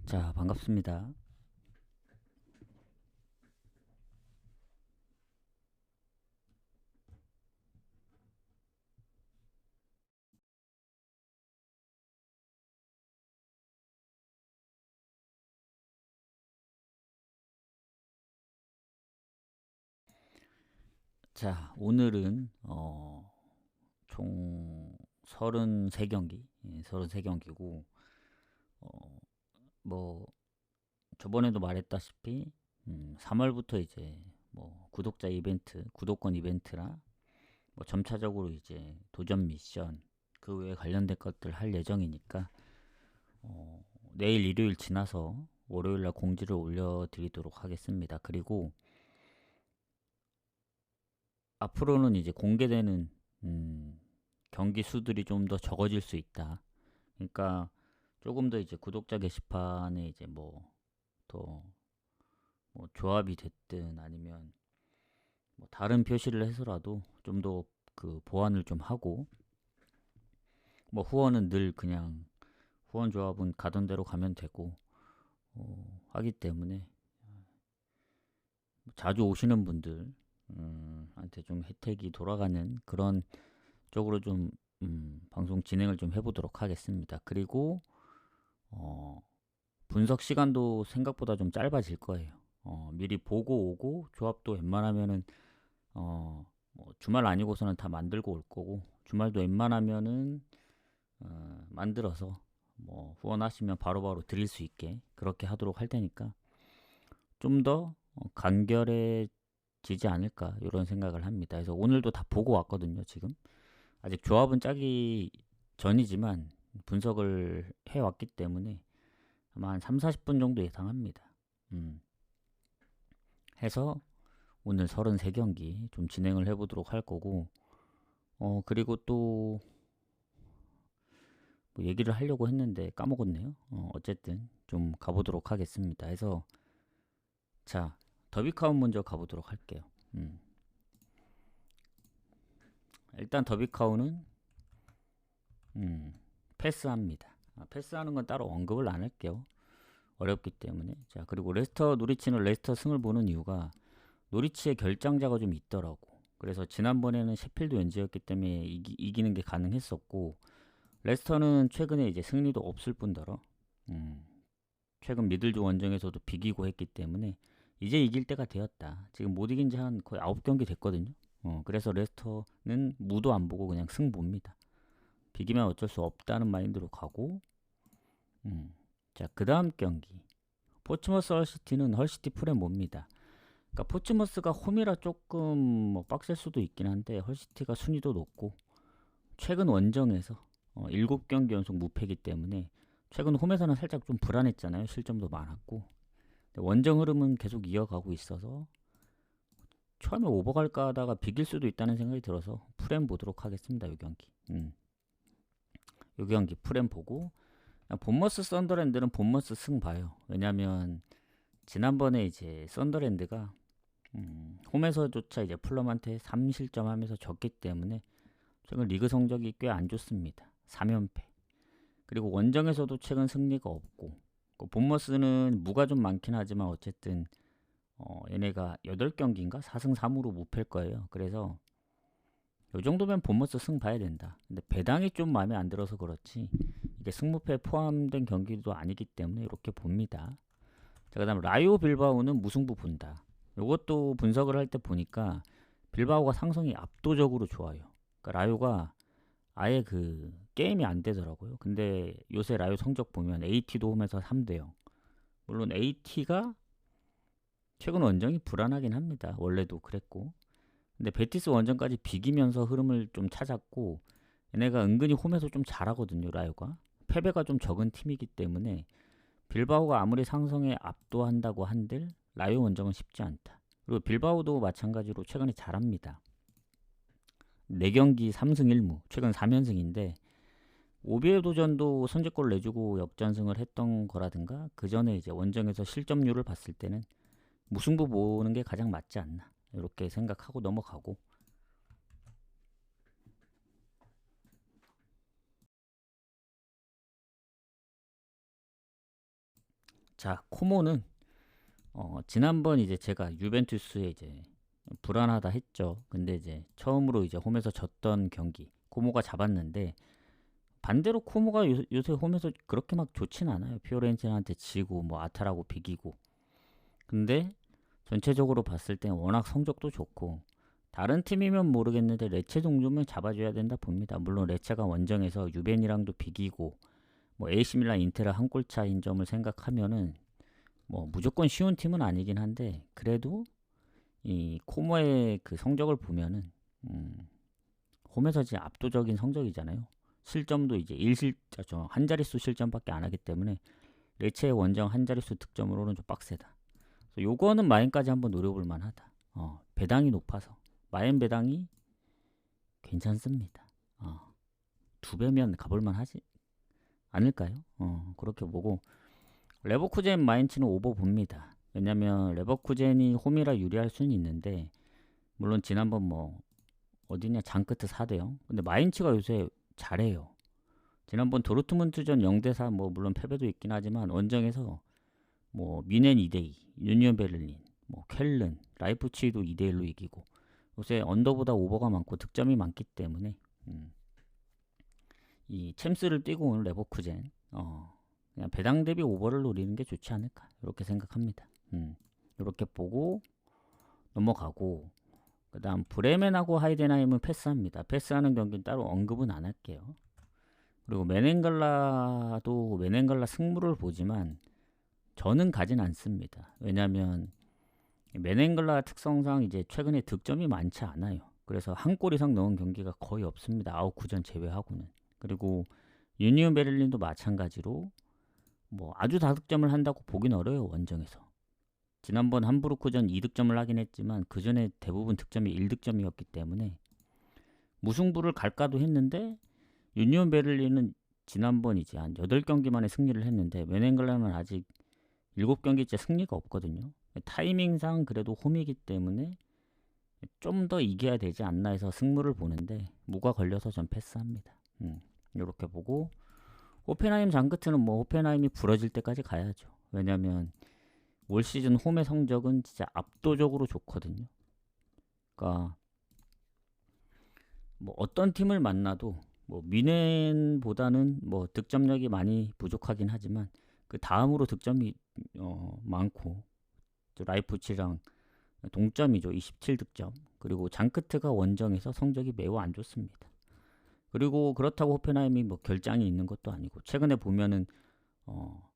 자, 반갑습니다. 자, 오늘은 총 33경기, 33경기고 뭐 저번에도 말했다시피 3월부터 이제 뭐 구독자 이벤트, 구독권 이벤트나 뭐 점차적으로 이제 도전 미션 그 외에 관련된 것들 할 예정이니까 내일 일요일 지나서 월요일 날 공지를 올려드리도록 하겠습니다. 그리고 앞으로는 이제 공개되는 경기 수들이 좀 더 적어질 수 있다. 그러니까 조금 더 이제 구독자 게시판에 이제 더 뭐 조합이 됐든 아니면 뭐 다른 표시를 해서라도 좀 더 그 보완을 좀 하고, 뭐 후원은 늘 그냥 후원 조합은 가던 대로 가면 되고 하기 때문에 자주 오시는 분들 한테 좀 혜택이 돌아가는 그런 쪽으로 좀 방송 진행을 좀 해보도록 하겠습니다. 그리고 분석 시간도 생각보다 좀 짧아질 거예요. 미리 보고 오고 조합도 웬만하면은 뭐 주말 아니고서는 다 만들고 올 거고, 주말도 웬만하면은 만들어서 뭐 후원하시면 바로바로 드릴 수 있게 그렇게 하도록 할 테니까 좀 더 간결해지지 않을까 이런 생각을 합니다. 그래서 오늘도 다 보고 왔거든요. 지금 아직 조합은 짜기 전이지만 분석을 해왔기 때문에 아마 한 3, 40분 정도 예상합니다. 음, 해서 오늘 33경기 좀 진행을 해보도록 할 거고, 그리고 또뭐 얘기를 하려고 했는데 까먹었네요. 어쨌든 좀 가보도록 하겠습니다. 해서 자, 더비카운 먼저 가보도록 할게요. 음, 일단 더비카운은 패스합니다. 패스하는 건 따로 언급을 안 할게요. 어렵기 때문에. 자, 그리고 레스터 노리치는 레스터 승을 보는 이유가 노리치의 결장자가 좀 있더라고. 그래서 지난번에는 셰필드 왠지였기 때문에 이기는 게 가능했었고, 레스터는 최근에 이제 승리도 없을 뿐더러 최근 미들즈 원정에서도 비기고 했기 때문에 이제 이길 때가 되었다. 지금 못 이긴 지 한 거의 9경기 됐거든요. 그래서 레스터는 무도 안 보고 그냥 승 봅니다. 비기면 어쩔 수 없다는 마인드로 가고, 자, 그 다음 경기 포츠머스 헐시티는 헐시티 프레 봅니다. 그러니까 포츠머스가 홈이라 조금 뭐 빡셀 수도 있긴 한데 헐시티가 순위도 높고 최근 원정에서 7경기 연속 무패기 때문에 최근 홈에서는 살짝 좀 불안했잖아요. 실점도 많았고. 원정 흐름은 계속 이어가고 있어서 처음에 오버갈까 하다가 비길 수도 있다는 생각이 들어서 프렘 보도록 하겠습니다. 이 경기. 이 경기 프렘 보고, 본머스 썬더랜드는 본머스 승 봐요. 왜냐면 지난번에 이제 썬더랜드가 홈에서조차 이제 풀럼한테 3실점 하면서 졌기 때문에 최근 리그 성적이 꽤 안 좋습니다. 3연패. 그리고 원정에서도 최근 승리가 없고, 본머스는 무가 좀 많긴 하지만 어쨌든 얘네가 8경기인가 4승 3무로 무패일 거예요. 그래서 이 정도면 본머스 승 봐야 된다. 근데 배당이 좀 마음에 안 들어서 그렇지 이게 승무패 포함된 경기도 아니기 때문에 이렇게 봅니다. 자, 그다음 라이오 빌바오는 무승부 본다. 이것도 분석을 할 때 보니까 빌바오가 상성이 압도적으로 좋아요. 그러니까 라이오가 아예 그 게임이 안 되더라고요. 근데 요새 라이오 성적 보면 AT도 홈에서 3대 0. 물론 AT가 최근 원정이 불안하긴 합니다. 원래도 그랬고. 근데 베티스 원정까지 비기면서 흐름을 좀 찾았고, 얘네가 은근히 홈에서 좀 잘하거든요. 라이오가 패배가 좀 적은 팀이기 때문에 빌바오가 아무리 상성에 압도한다고 한들 라이오 원정은 쉽지 않다. 그리고 빌바오도 마찬가지로 최근에 잘합니다. 4경기 3승 1무, 최근 3연승인데 오비에 도전도 선제골 내주고 역전승을 했던 거라든가, 그 전에 이제 원정에서 실점률을 봤을 때는 무승부 보는 게 가장 맞지 않나 이렇게 생각하고 넘어가고, 자, 코모는 지난번 이제 제가 유벤투스에 이제 불안하다 했죠. 근데 이제 처음으로 이제 홈에서 졌던 경기 코모가 잡았는데, 반대로 코모가 요새 홈에서 그렇게 막 좋진 않아요. 피오렌티나한테 지고 뭐 아타라고 비기고. 근데 전체적으로 봤을 때 워낙 성적도 좋고, 다른 팀이면 모르겠는데 레체 정도면 잡아줘야 된다 봅니다. 물론 레체가 원정에서 유벤이랑도 비기고 뭐 AC 밀란 인테라 한 골 차인 점을 생각하면은 뭐 무조건 쉬운 팀은 아니긴 한데, 그래도 이 코모의 그 성적을 보면은 홈에서 이제 압도적인 성적이잖아요. 실점도 이제 1실점, 한 자릿수 실점밖에 안 하기 때문에 레체의 원정 한 자릿수 득점으로는 좀 빡세다. 그래서 요거는 마인까지 한번 노려볼 만하다. 배당이 높아서 마인 배당이 괜찮습니다. 2배면 가볼만 하지 않을까요? 그렇게 보고 레버쿠젠 마인츠는 오버 봅니다. 왜냐면 레버쿠젠이 홈이라 유리할 수는 있는데, 물론 지난번 뭐 어디냐 장크트 4대0. 근데 마인츠가 요새 잘해요. 지난번 도르트문트전 0대4 뭐 물론 패배도 있긴 하지만 원정에서 뭐 미넨 2대2, 유니온 베를린, 뭐 켈른, 라이프치히도 2대1로 이기고, 요새 언더보다 오버가 많고 득점이 많기 때문에 이 챔스를 뛰고 오는 레버쿠젠, 그냥 배당 대비 오버를 노리는 게 좋지 않을까 이렇게 생각합니다. 이렇게 보고 넘어가고, 그 다음 브레멘하고 하이덴하임은 패스합니다. 패스하는 경기는 따로 언급은 안 할게요. 그리고 메넨갈라도 메넨갈라 승부를 보지만 저는 가진 않습니다. 왜냐면 메넨갈라 특성상 이제 최근에 득점이 많지 않아요. 그래서 한 골 이상 넣은 경기가 거의 없습니다. 아웃 9전 제외하고는. 그리고 유니온 베를린도 마찬가지로 뭐 아주 다득점을 한다고 보긴 어려요. 원정에서. 지난번 함부르크전 2득점을 하긴 했지만 그 전에 대부분 득점이 1득점이었기 때문에 무승부를 갈까도 했는데, 유니온 베를린은 지난번 이제 한 8경기 만에 승리를 했는데 메넨갈라는 아직 7경기째 승리가 없거든요. 타이밍상 그래도 홈이기 때문에 좀 더 이겨야 되지 않나 해서 승부를 보는데, 무가 걸려서 전 패스합니다. 이렇게 보고 호펜하임 장크트는 뭐 호펜하임이 부러질 때까지 가야죠. 왜냐면 올 시즌 홈의 성적은 진짜 압도적으로 좋거든요. 그러니까 뭐 어떤 팀을 만나도 뭐 미넨보다는 뭐 득점력이 많이 부족하긴 하지만 그 다음으로 득점이 많고, 라이프치랑 동점이죠. 27득점. 그리고 장크트가 원정에서 성적이 매우 안 좋습니다. 그리고 그렇다고 호펜하임이 뭐 결장이 있는 것도 아니고, 최근에 보면은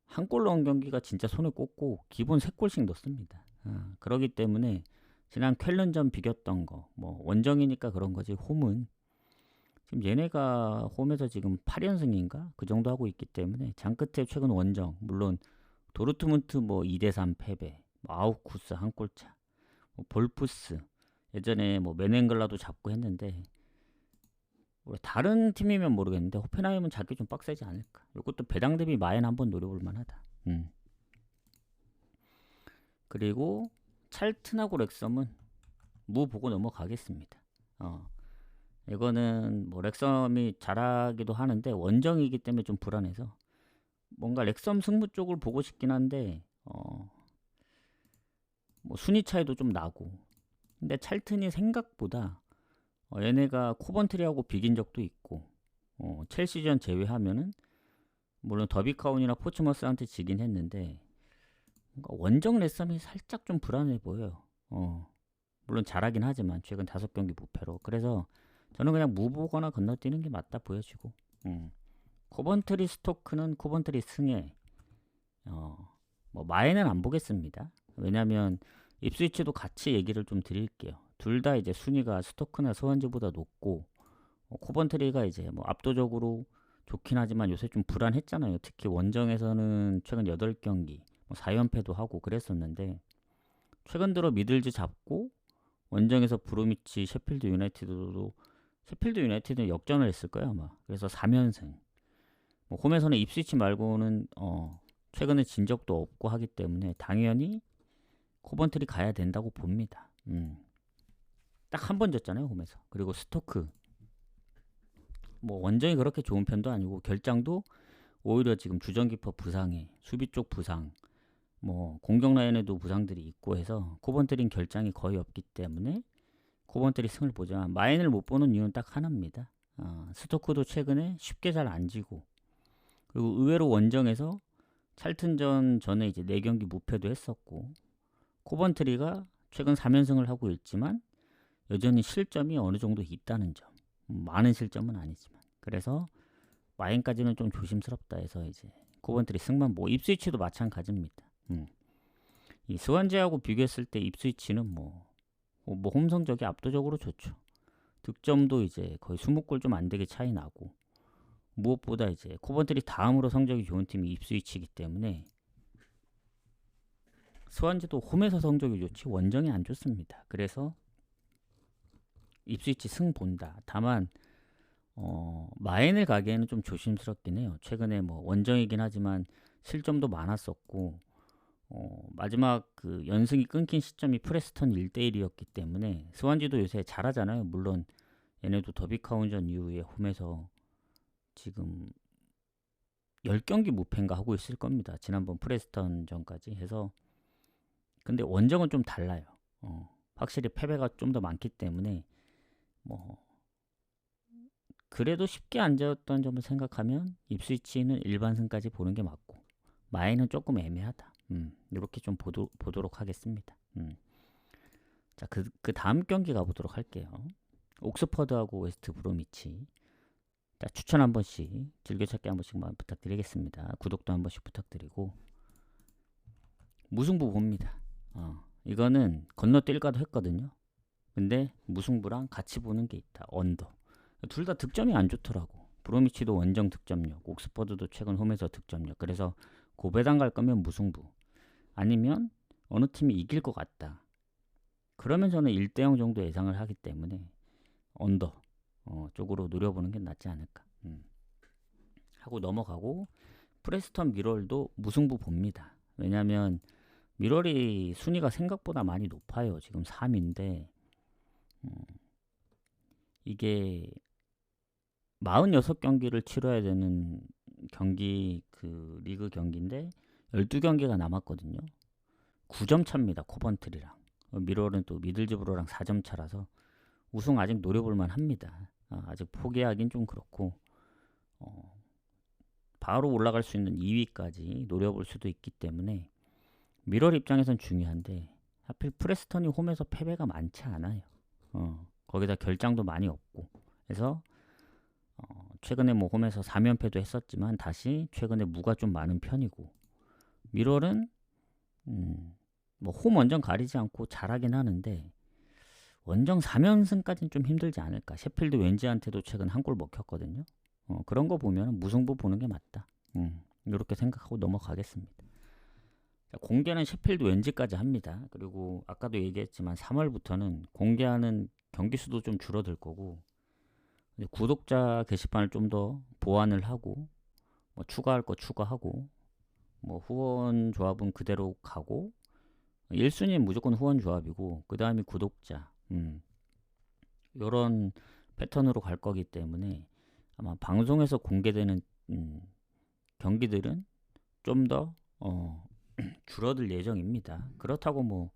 한 골 넣은 경기가 진짜 손에 꼽고 기본 3골씩 넣습니다. 그러기 때문에 지난 쾰른전 비겼던 거 뭐 원정이니까 그런 거지, 홈은 지금 얘네가 홈에서 지금 8연승인가 그 정도 하고 있기 때문에, 장끝에 최근 원정 물론 도르트문트 뭐 2대3 패배, 뭐 아우쿠스 한 골차, 뭐 볼프스 예전에 뭐 메넨글라도 잡고 했는데, 다른 팀이면 모르겠는데 호펜하임은 잡기 좀 빡세지 않을까. 이것도 배당 대비 마인 한번 노려볼 만하다. 그리고 찰튼하고 렉섬은 무 보고 넘어가겠습니다. 이거는 뭐 렉섬이 잘하기도 하는데 원정이기 때문에 좀 불안해서 뭔가 렉섬 승부 쪽을 보고 싶긴 한데, 뭐 순위 차이도 좀 나고. 근데 찰튼이 생각보다 얘네가 코번트리하고 비긴 적도 있고, 첼시전 제외하면은 물론 더비카운이나 포츠머스한테 지긴 했는데, 원정 렉섬이 살짝 좀 불안해 보여요. 물론 잘하긴 하지만 최근 5경기 무패로. 그래서 저는 그냥 무보거나 건너뛰는 게 맞다 보여지고, 코번트리 스토크는 코번트리 승에, 뭐 마에는 안 보겠습니다. 왜냐면 입스위치도 같이 얘기를 좀 드릴게요. 둘 다 이제 순위가 스토크나 스완지보다 높고, 코번트리가 이제 뭐 압도적으로 좋긴 하지만 요새 좀 불안했잖아요. 특히 원정에서는 최근 8경기 뭐 4연패도 하고 그랬었는데, 최근 들어 미들즈 잡고 원정에서 브루미치, 셰필드 유나이티드도, 셰필드 유나이티드는 역전을 했을 거예요 아마. 그래서 3연승. 뭐 홈에서는 입스위치 말고는 최근에 진 적도 없고 하기 때문에 당연히 코번트리 가야 된다고 봅니다. 딱 한 번 졌잖아요 홈에서. 그리고 스토크 뭐 원정이 그렇게 좋은 편도 아니고, 결장도 오히려 지금 주전키퍼 부상에 수비 쪽 부상, 뭐 공격 라인에도 부상들이 있고 해서 코번트린 결장이 거의 없기 때문에 코번트리 승을 보지만 마인을 못 보는 이유는 딱 하나입니다. 스토크도 최근에 쉽게 잘 안 지고, 그리고 의외로 원정에서 찰튼전 전에 이제 4경기 무패도 했었고, 코번트리가 최근 3연승을 하고 있지만 여전히 실점이 어느 정도 있다는 점. 많은 실점은 아니지만. 그래서 마인까지는 좀 조심스럽다 해서 이제 코번트리 승만, 뭐 입스위치도 마찬가지입니다. 이 스완지하고 비교했을 때 입스위치는 뭐 홈 성적이 압도적으로 좋죠. 득점도 이제 거의 20골 좀 안 되게 차이 나고, 무엇보다 이제 코번트리 다음으로 성적이 좋은 팀이 입스위치이기 때문에 스완지도 홈에서 성적이 좋지 원정이 안 좋습니다. 그래서 입스위치 승 본다. 다만 마인을 가기에는 좀 조심스럽긴 해요. 최근에 뭐 원정이긴 하지만 실점도 많았었고, 마지막 그 연승이 끊긴 시점이 프레스턴 1대1이었기 때문에 스완지도 요새 잘하잖아요. 물론 얘네도 더비카운전 이후에 홈에서 지금 10경기 무패인가 하고 있을 겁니다. 지난번 프레스턴 전까지 해서. 근데 원정은 좀 달라요. 확실히 패배가 좀 더 많기 때문에 뭐 그래도 쉽게 안 졌던 점을 생각하면 입스위치는 일반승까지 보는 게 맞고, 마인은 조금 애매하다. 이렇게 좀 보도록 하겠습니다. 자, 그 다음 경기 가보도록 할게요. 옥스퍼드하고 웨스트 브로미치. 자, 추천 한 번씩, 즐겨찾기 한 번씩만 부탁드리겠습니다. 구독도 한 번씩 부탁드리고, 무승부 봅니다. 이거는 건너뛸까도 했거든요. 근데 무승부랑 같이 보는 게 있다. 언더. 둘 다 득점이 안 좋더라고. 브로미치도 원정 득점력, 옥스퍼드도 최근 홈에서 득점력. 그래서 고배당 갈 거면 무승부, 아니면 어느 팀이 이길 것 같다. 그러면 저는 1대0 정도 예상을 하기 때문에 언더 쪽으로 노려보는 게 낫지 않을까 하고 넘어가고, 프레스턴 미럴도 무승부 봅니다. 왜냐면 미럴이 순위가 생각보다 많이 높아요. 지금 3위인데 이게 46경기를 치러야 되는 경기, 그 리그 경기인데 12경기가 남았거든요. 9점 차입니다. 코번트리랑. 미럴은 또 미들즈브로랑 4점 차라서 우승 아직 노려볼만 합니다. 아직 포기하긴 좀 그렇고, 바로 올라갈 수 있는 2위까지 노려볼 수도 있기 때문에 미럴 입장에선 중요한데, 하필 프레스턴이 홈에서 패배가 많지 않아요. 거기다 결장도 많이 없고 해서 최근에 뭐 홈에서 4연패도 했었지만 다시 최근에 무가 좀 많은 편이고, 미럴은 뭐 홈 원정 가리지 않고 잘하긴 하는데 원정 3연승까지는 좀 힘들지 않을까. 셰필드 웬지한테도 최근 한 골 먹혔거든요. 그런 거 보면 무승부 보는 게 맞다. 이렇게 생각하고 넘어가겠습니다. 자, 공개는 셰필드 웬지까지 합니다. 그리고 아까도 얘기했지만 3월부터는 공개하는 경기 수도 좀 줄어들 거고, 구독자 게시판을 좀 더 보완을 하고, 뭐 추가할 거 추가하고, 뭐 후원 조합은 그대로 가고, 1순위는 무조건 후원 조합이고 그 다음이 구독자, 요런 패턴으로 갈 거기 때문에 아마 방송에서 공개되는 경기들은 좀 더 줄어들 예정입니다. 그렇다고 뭐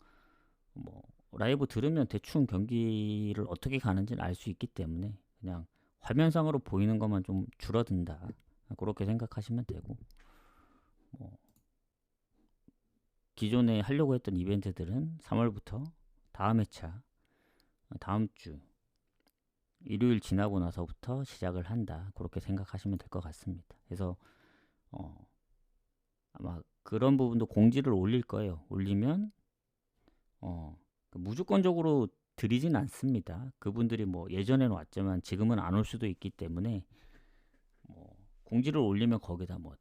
라이브 들으면 대충 경기를 어떻게 가는지는 알 수 있기 때문에 그냥 화면상으로 보이는 것만 좀 줄어든다, 그렇게 생각하시면 되고, 뭐 기존에 하려고 했던 이벤트들은 3월부터 다음 회차, 다음 주 일요일 지나고 나서부터 시작을 한다, 그렇게 생각하시면 될 것 같습니다. 그래서 아마 그런 부분도 공지를 올릴 거예요. 올리면 무조건적으로 드리진 않습니다. 그분들이 뭐 예전에는 왔지만 지금은 안 올 수도 있기 때문에 공지를 올리면 거기다 뭐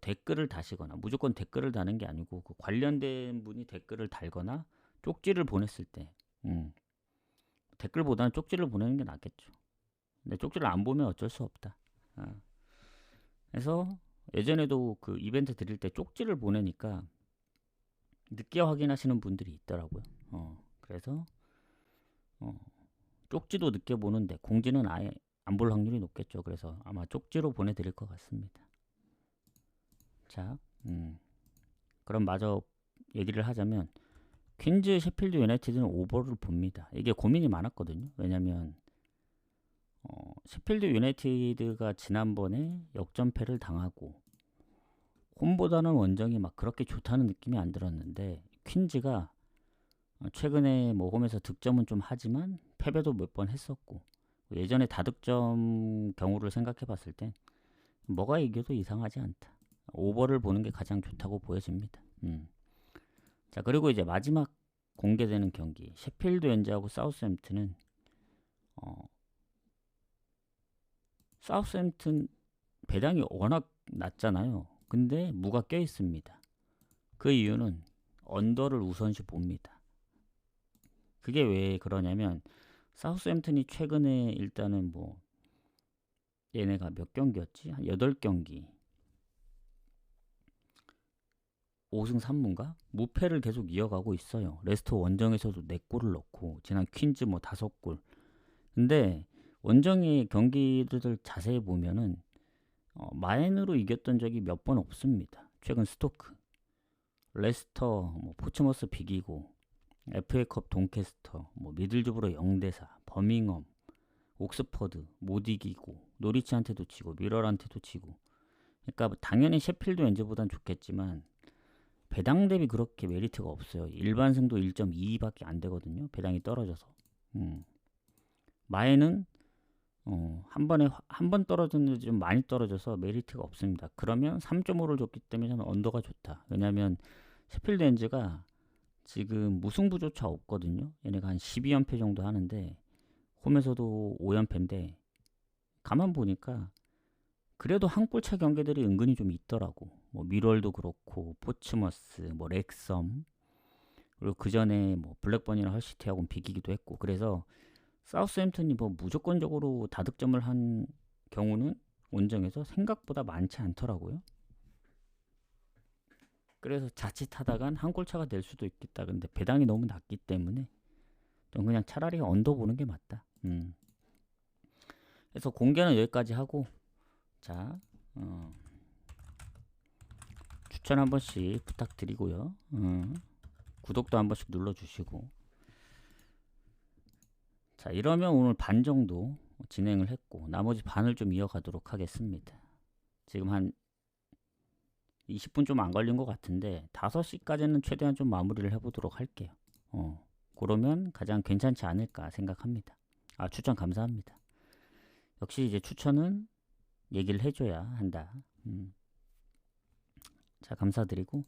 댓글을 다시거나, 무조건 댓글을 다는 게 아니고 그 관련된 분이 댓글을 달거나 쪽지를 보냈을 때 댓글보다는 쪽지를 보내는 게 낫겠죠. 근데 쪽지를 안 보면 어쩔 수 없다. 그래서 예전에도 그 이벤트 드릴 때 쪽지를 보내니까 늦게 확인하시는 분들이 있더라고요. 그래서 쪽지도 늦게 보는데 공지는 아예 안 볼 확률이 높겠죠. 그래서 아마 쪽지로 보내드릴 것 같습니다. 자, 그럼 마저 얘기를 하자면 퀸즈 셰필드 유나이티드는 오버를 봅니다. 이게 고민이 많았거든요. 왜냐면 셰필드 유나이티드가 지난번에 역전패를 당하고 홈보다는 원정이 막 그렇게 좋다는 느낌이 안 들었는데 퀸즈가 최근에 뭐 홈에서 득점은 좀 하지만 패배도 몇 번 했었고 예전에 다득점 경우를 생각해 봤을 땐 뭐가 이겨도 이상하지 않다. 오버를 보는 게 가장 좋다고 보여집니다. 자, 그리고 이제 마지막 공개되는 경기 셰필드 wednes하고 사우스햄튼은 사우스햄튼 배당이 워낙 낮잖아요. 근데 무가 껴 있습니다. 그 이유는 언더를 우선시 봅니다. 그게 왜 그러냐면 사우스햄튼이 최근에 일단은 뭐 얘네가 몇 경기였지? 한 8경기 5승 3무인가? 무패를 계속 이어가고 있어요. 레스터 원정에서도 4골을 넣고 지난 퀸즈 뭐 5골. 근데 원정의 경기들을 자세히 보면은 마인으로 이겼던 적이 몇 번 없습니다. 최근 스토크, 레스터, 뭐 포츠머스 비기고 FA컵 돈캐스터, 뭐 미들즈브러 0대4, 버밍엄, 옥스퍼드 못 이기고 노리치한테도 치고 미럴한테도 치고. 그러니까 당연히 셰필드 wednes보단 좋겠지만 배당 대비 그렇게 메리트가 없어요. 일반 승도 1.22밖에 안 되거든요. 배당이 떨어져서. 마에는 한 번 떨어졌는데 좀 많이 떨어져서 메리트가 없습니다. 그러면 3.5를 줬기 때문에 저는 언더가 좋다. 왜냐면 셰필드 wednes가 지금 무승부조차 없거든요. 얘네가 한 12연패 정도 하는데 홈에서도 5연패인데 가만 보니까 그래도 한 골차 경기들이 은근히 좀 있더라고. 뭐 미럴도 그렇고 포츠머스, 뭐 렉섬, 그리고 그 전에 뭐 블랙번이나 헐시티하고는 비기기도 했고. 그래서 사우스햄튼이 뭐 무조건적으로 다득점을 한 경우는 원정에서 생각보다 많지 않더라고요. 그래서 자칫하다간 한 골차가 될 수도 있겠다. 근데 배당이 너무 낮기 때문에 좀 그냥 차라리 언더 보는 게 맞다. 그래서 공개는 여기까지 하고 자 추천 한 번씩 부탁드리고요. 구독도 한 번씩 눌러주시고. 자, 이러면 오늘 반 정도 진행을 했고 나머지 반을 좀 이어가도록 하겠습니다. 지금 한 20분 좀 안 걸린 것 같은데 5시까지는 최대한 좀 마무리를 해보도록 할게요. 그러면 가장 괜찮지 않을까 생각합니다. 추천 감사합니다. 역시 이제 추천은 얘기를 해줘야 한다. 자, 감사드리고.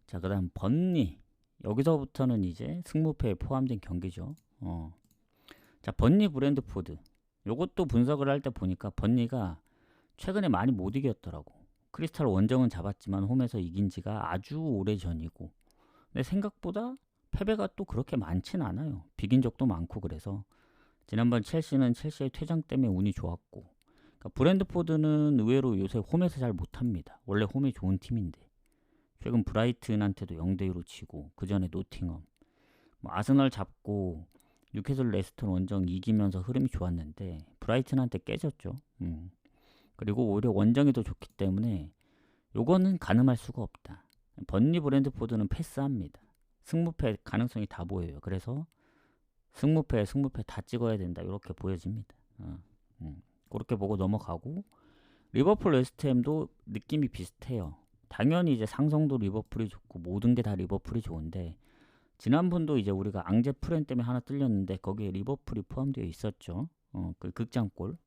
자, 그 다음 번니. 여기서부터는 이제 승무패에 포함된 경기죠. 자, 번니 브랜드포드. 요것도 분석을 할 때 보니까 번니가 최근에 많이 못 이겼더라고. 크리스탈 원정은 잡았지만 홈에서 이긴 지가 아주 오래 전이고. 근데 생각보다 패배가 또 그렇게 많진 않아요. 비긴 적도 많고. 그래서 지난번 첼시는 첼시의 퇴장 때문에 운이 좋았고, 그러니까 브랜드포드는 의외로 요새 홈에서 잘 못합니다. 원래 홈이 좋은 팀인데 최근 브라이튼한테도 0대2로 치고 그 전에 노팅엄, 뭐 아스널 잡고 뉴캐슬 레스턴 원정 이기면서 흐름이 좋았는데 브라이튼한테 깨졌죠. 그리고 오히려 원정이 더 좋기 때문에 요거는 가늠할 수가 없다. 번니 브랜드포드는 패스합니다. 승무패 가능성이 다 보여요. 그래서 승무패 다 찍어야 된다. 이렇게 보여집니다. 그렇게 보고 넘어가고, 리버풀 웨스트햄도 느낌이 비슷해요. 당연히 이제 상성도 리버풀이 좋고 모든 게 다 리버풀이 좋은데 지난번도 이제 우리가 앙제 프렌 때문에 하나 뚫렸는데 거기에 리버풀이 포함되어 있었죠. 그 극장골.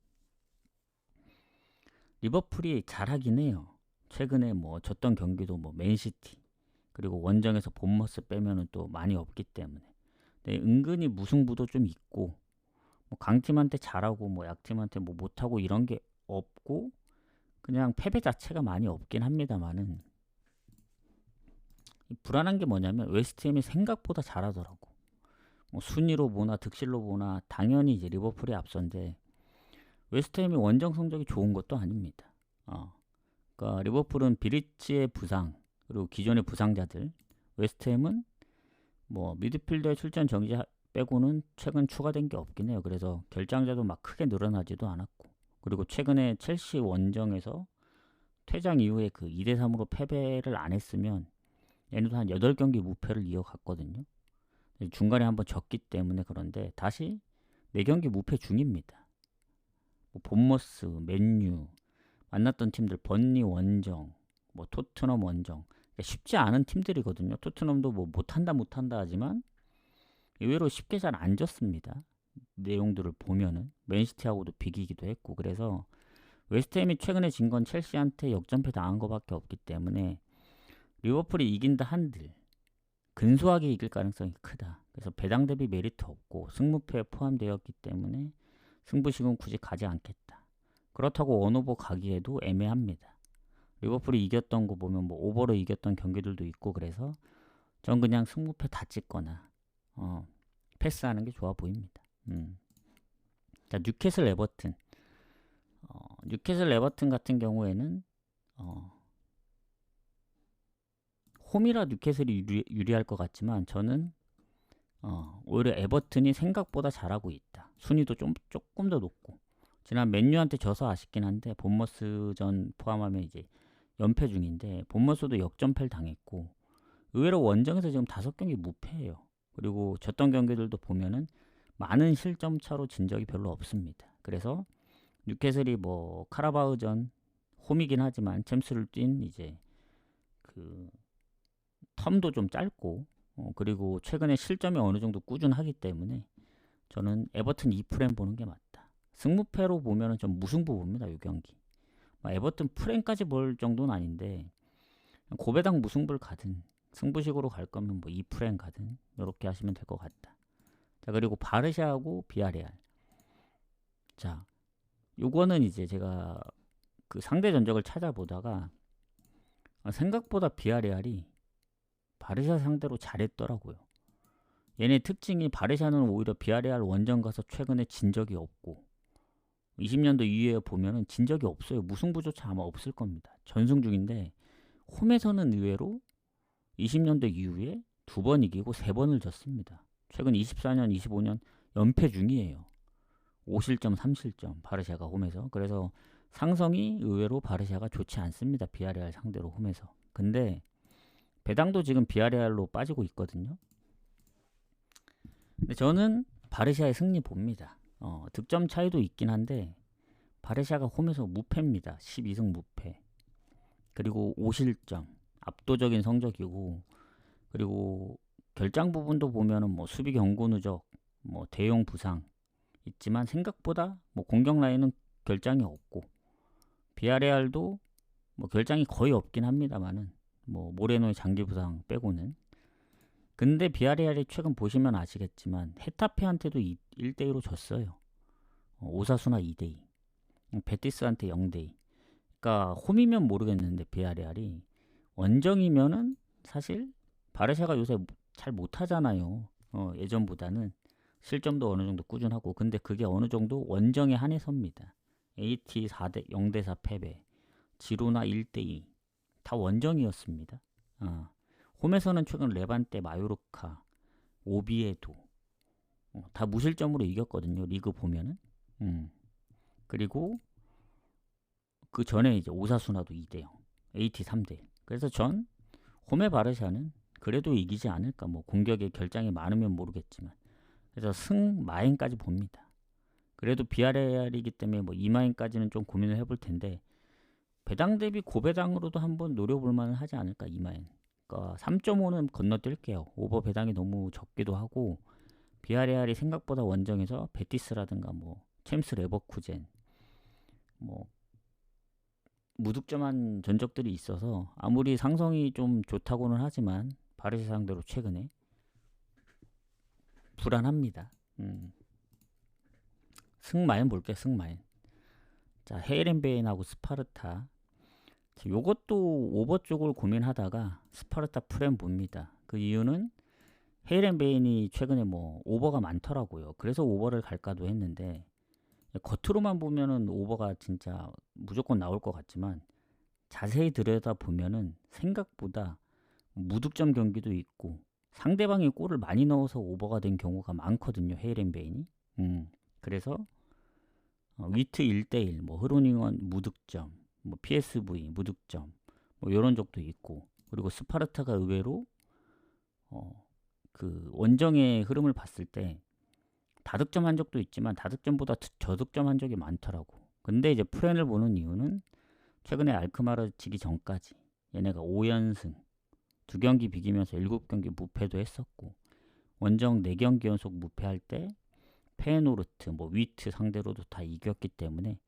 리버풀이 잘하긴 해요. 최근에 뭐 졌던 경기도 뭐 맨시티, 그리고 원정에서 본머스 빼면은 또 많이 없기 때문에. 근데 은근히 무승부도 좀 있고, 뭐 강팀한테 잘하고 뭐 약팀한테 뭐 못하고 이런 게 없고, 그냥 패배 자체가 많이 없긴 합니다만은, 불안한 게 뭐냐면 웨스트햄이 생각보다 잘하더라고. 뭐 순위로 보나 득실로 보나 당연히 이제 리버풀이 앞선데 웨스트햄이 원정 성적이 좋은 것도 아닙니다. 그러니까 리버풀은 비리치의 부상, 그리고 기존의 부상자들, 웨스트햄은 뭐 미드필더의 출전 정지 빼고는 최근 추가된 게 없긴 해요. 그래서 결장자도 막 크게 늘어나지도 않았고, 그리고 최근에 첼시 원정에서 퇴장 이후에 그 2대3으로 패배를 안 했으면 얘네도 한 8경기 무패를 이어갔거든요. 중간에 한번 졌기 때문에. 그런데 다시 4경기 무패 중입니다. 뭐 본머스, 맨유, 만났던 팀들 번니 원정, 뭐 토트넘 원정, 그러니까 쉽지 않은 팀들이거든요. 토트넘도 뭐 못한다 하지만 의외로 쉽게 잘 안 졌습니다. 내용들을 보면은 맨시티하고도 비기기도 했고. 그래서 웨스트햄이 최근에 진 건 첼시한테 역전패 당한 거밖에 없기 때문에 리버풀이 이긴다 한들 근소하게 이길 가능성이 크다. 그래서 배당 대비 메리트 없고 승무패에 포함되었기 때문에 승부식은 굳이 가지 않겠다. 그렇다고 원오버 가기에도 애매합니다. 리버풀이 이겼던 거 보면 뭐 오버로 이겼던 경기들도 있고. 그래서 전 그냥 승무패 다 찍거나 패스하는 게 좋아 보입니다. 자, 뉴캐슬 에버튼. 뉴캐슬 에버튼 같은 경우에는 홈이라 뉴캐슬이 유리할 것 같지만 저는 오히려 에버튼이 생각보다 잘하고 있다. 순위도 조금 더 높고. 지난 맨유한테 져서 아쉽긴 한데 본머스전 포함하면 이제 연패 중인데 본머스도 역전패를 당했고 의외로 원정에서 지금 5경기 무패예요. 그리고 졌던 경기들도 보면은 많은 실점 차로 진 적이 별로 없습니다. 그래서 뉴캐슬이 뭐 카라바흐전 홈이긴 하지만 챔스를 뛴 이제 그 텀도 좀 짧고 그리고 최근에 실점이 어느 정도 꾸준하기 때문에 저는 에버튼 2프렘 보는 게 맞다. 승무패로 보면은 좀 무승부 봅니다. 이 경기. 에버튼 프렘까지 볼 정도는 아닌데 고배당 무승부를 가든 승부식으로 갈 거면 뭐 2프렘 가든 이렇게 하시면 될 것 같다. 자, 그리고 바르샤하고 비아레알. 자, 요거는 이제 제가 그 상대 전적을 찾아보다가 생각보다 비아레알이 바르샤 상대로 잘했더라고요. 얘네 특징이 바르샤는 오히려 비아레알 원정 가서 최근에 진 적이 없고 20년도 이후에 보면은 진 적이 없어요. 무승부조차 아마 없을 겁니다. 전승 중인데 홈에서는 의외로 20년도 이후에 2번 이기고 3번을 졌습니다. 최근 24년, 25년 연패 중이에요. 5실점, 3실점 바르샤가 홈에서. 그래서 상성이 의외로 바르샤가 좋지 않습니다. 비아레알 상대로 홈에서. 근데 배당도 지금 비아레알로 빠지고 있거든요. 근데 저는 바르샤의 승리 봅니다. 득점 차이도 있긴 한데 바르샤가 홈에서 무패입니다. 12승 무패. 그리고 5실점. 압도적인 성적이고 그리고 결장 부분도 보면은 뭐 수비 경고 누적, 뭐 대형 부상 있지만 생각보다 뭐 공격 라인은 결장이 없고 비아레알도 뭐 결장이 거의 없긴 합니다만은 뭐 모레노의 장기 부상 빼고는. 근데 비아레알이 최근 보시면 아시겠지만 헤타페한테도 1대2로 졌어요. 오사수나 2대2, 베티스한테 0대2. 그러니까 홈이면 모르겠는데 비아레알이 원정이면은 사실 바르샤가 요새 잘 못하잖아요. 예전보다는 실점도 어느 정도 꾸준하고. 근데 그게 어느 정도 원정에 한해서입니다. AT 0대4 패배, 지로나 1대2 다 원정이었습니다. 홈에서는 최근 레반테, 마요르카, 오비에도 다 무실점으로 이겼거든요. 리그 보면은. 그리고 그 전에 이제 오사수나도 2대0, AT 3대1. 그래서 전 홈의 바르샤는 그래도 이기지 않을까. 뭐 공격에 결장이 많으면 모르겠지만. 그래서 승마인까지 봅니다. 그래도 비아레알이기 때문에 뭐 2마인까지는 좀 고민을 해볼 텐데 배당 대비 고배당으로도 한번 노려볼 만은 하지 않을까. 2마인. 그러니까 3.5는 건너뛸게요. 오버 배당이 너무 적기도 하고 비아레알이 생각보다 원정에서 베티스라든가 뭐 챔스 레버쿠젠 뭐 무득점한 전적들이 있어서 아무리 상성이 좀 좋다고는 하지만 바르샤 상대로 최근에 불안합니다. 승마인 볼게요. 승마인. 자, 헤이렌베인하고 스파르타. 자, 요것도 오버 쪽을 고민하다가 스파르타 프렘 봅니다. 그 이유는 헤이렌베인이 최근에 뭐 오버가 많더라고요. 그래서 오버를 갈까도 했는데 겉으로만 보면은 오버가 진짜 무조건 나올 것 같지만 자세히 들여다 보면은 생각보다 무득점 경기도 있고 상대방이 골을 많이 넣어서 오버가 된 경우가 많거든요. 헤이렌베인이. 그래서 위트 1대1, 뭐 흐로닝은 무득점, 뭐 PSV 무득점 뭐 이런 적도 있고, 그리고 스파르타가 의외로 그 원정의 흐름을 봤을 때 다득점한 적도 있지만 다득점보다 저득점한 적이 많더라고. 근데 이제 프렌을 보는 이유는 최근에 알크마르 지기 전까지 얘네가 5연승 2경기 비기면서 7경기 무패도 했었고, 원정 4경기 연속 무패할 때 페노르트 뭐 위트 상대로도 다 이겼기 때문에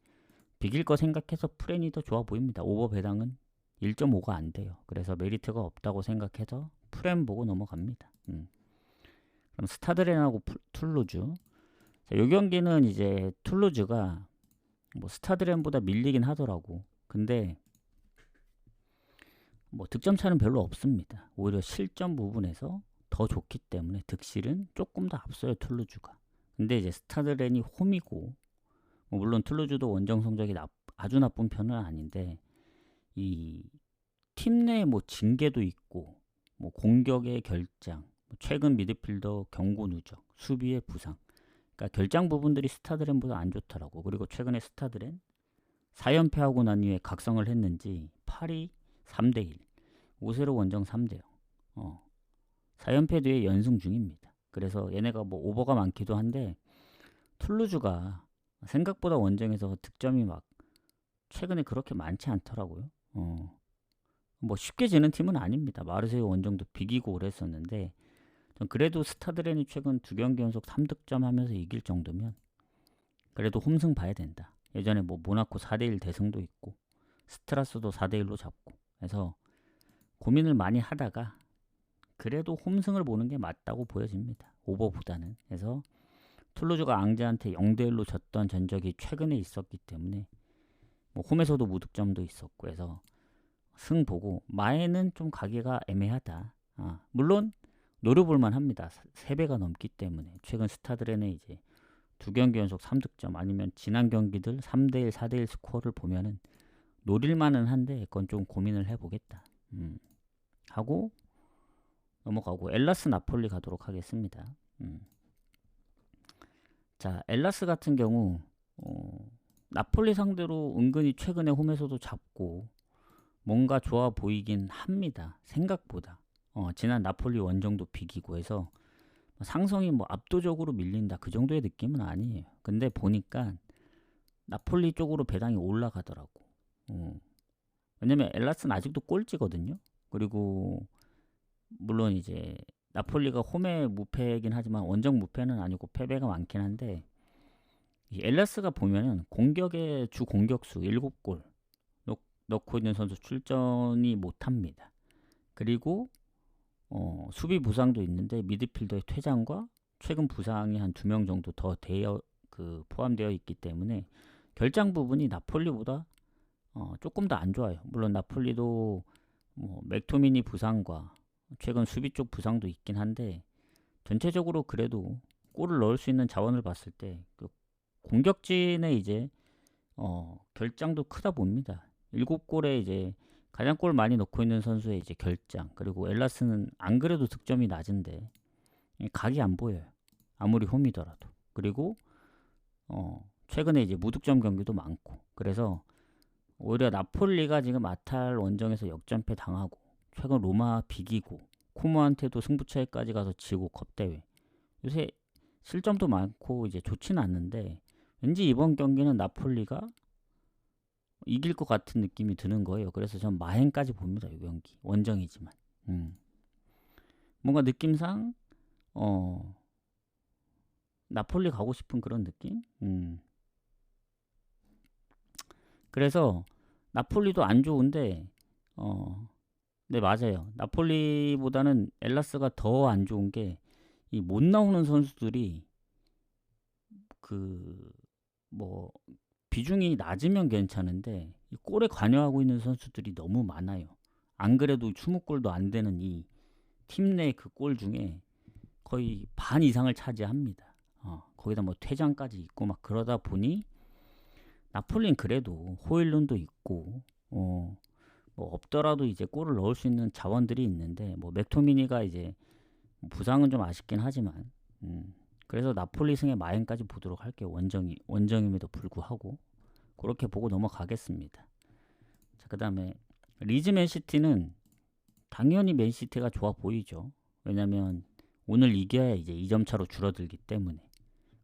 비길 거 생각해서 프렌이 더 좋아 보입니다. 오버 배당은 1.5가 안 돼요. 그래서 메리트가 없다고 생각해서 프렌 보고 넘어갑니다. 그럼 스타드렌하고 툴루즈. 자, 이 경기는 이제 툴루즈가 뭐 스타드렌보다 밀리긴 하더라고. 근데 뭐 득점 차는 별로 없습니다. 오히려 실점 부분에서 더 좋기 때문에 득실은 조금 더 앞서요, 툴루즈가. 근데 이제 스타드렌이 홈이고, 뭐 물론 툴루즈도 원정 성적이 아주 나쁜 편은 아닌데, 이 팀 내 뭐 징계도 있고, 뭐 공격의 결장, 최근 미드필더 경고 누적, 수비의 부상, 그러니까 결장 부분들이 스타드렌보다 안 좋더라고. 그리고 최근에 스타드렌 4연패하고 난 이후에 각성을 했는지 8위 3대1, 5세로 원정 3대0, 4연패 뒤에 연승 중입니다. 그래서 얘네가 뭐 오버가 많기도 한데, 툴루즈가 생각보다 원정에서 득점이 막 최근에 그렇게 많지 않더라고요. 뭐 쉽게 지는 팀은 아닙니다. 마르세유 원정도 비기고 그랬었는데, 전 그래도 스타드렌이 최근 2경기 연속 3득점 하면서 이길 정도면 그래도 홈승 봐야 된다. 예전에 뭐 모나코 4대1 대승도 있고 스트라스도 4대1로 잡고 해서 고민을 많이 하다가 그래도 홈승을 보는 게 맞다고 보여집니다. 오버보다는. 그래서 툴루즈가 앙제한테 0대1로 졌던 전적이 최근에 있었기 때문에 뭐 홈에서도 무득점도 있었고 해서 승 보고 마에는 좀 가기가 애매하다. 물론 노려볼만 합니다. 3배가 넘기 때문에. 최근 스타드렌의 이제 2경기 연속 3득점 아니면 지난 경기들 3대1, 4대1 스코어를 보면은 노릴만은 한데 그건 좀 고민을 해보겠다. 하고 넘어가고 엘라스 나폴리 가도록 하겠습니다. 자, 엘라스 같은 경우 나폴리 상대로 은근히 최근에 홈에서도 잡고 뭔가 좋아 보이긴 합니다. 생각보다. 지난 나폴리 원정도 비기고 해서 상성이 뭐 압도적으로 밀린다 그 정도의 느낌은 아니에요. 근데 보니까 나폴리 쪽으로 배당이 올라가더라고. 왜냐면 엘라스는 아직도 꼴찌거든요. 그리고 물론 이제 나폴리가 홈에 무패이긴 하지만 원정 무패는 아니고 패배가 많긴 한데, 이 엘라스가 보면은 공격의 주 공격수 7골 넣고 있는 선수 출전이 못합니다. 그리고 수비 부상도 있는데 미드필더의 퇴장과 최근 부상이 한 2명 정도 더 포함되어 있기 때문에 결장 부분이 나폴리보다 조금 더 안 좋아요. 물론 나폴리도 뭐 맥토미니 부상과 최근 수비 쪽 부상도 있긴 한데, 전체적으로 그래도 골을 넣을 수 있는 자원을 봤을 때 그 공격진의 이제 결장도 크다 봅니다. 7골에 이제 가장 골 많이 넣고 있는 선수의 이제 결장, 그리고 엘라스는 안 그래도 득점이 낮은데 각이 안 보여요. 아무리 홈이더라도. 그리고 최근에 이제 무득점 경기도 많고, 그래서 오히려 나폴리가 지금 아탈 원정에서 역전패 당하고 최근 로마 비기고 코모한테도 승부차이까지 가서 지고 컵대회, 요새 실점도 많고 이제 좋지는 않는데 왠지 이번 경기는 나폴리가 이길 것 같은 느낌이 드는 거예요. 그래서 전 마행까지 봅니다. 이 경기 원정이지만 뭔가 느낌상 나폴리 가고 싶은 그런 느낌. 그래서 나폴리도 안 좋은데 네, 맞아요. 나폴리보다는 엘라스가 더 안 좋은 게 이 못 나오는 선수들이 그 뭐 비중이 낮으면 괜찮은데 이 골에 관여하고 있는 선수들이 너무 많아요. 안 그래도 20골도 안 되는 이 팀 내 그 골 중에 거의 반 이상을 차지합니다. 거기다 뭐 퇴장까지 있고 막 그러다 보니 나폴리는 그래도 호일룬도 있고 뭐 없더라도 이제 골을 넣을 수 있는 자원들이 있는데, 뭐 맥토미니가 이제 부상은 좀 아쉽긴 하지만 그래서 나폴리 승의 마행까지 보도록 할게요. 원정임에도 불구하고 그렇게 보고 넘어가겠습니다. 그 다음에 리즈 맨시티는 당연히 맨시티가 좋아 보이죠. 왜냐면 오늘 이겨야 이제 2점 차로 줄어들기 때문에.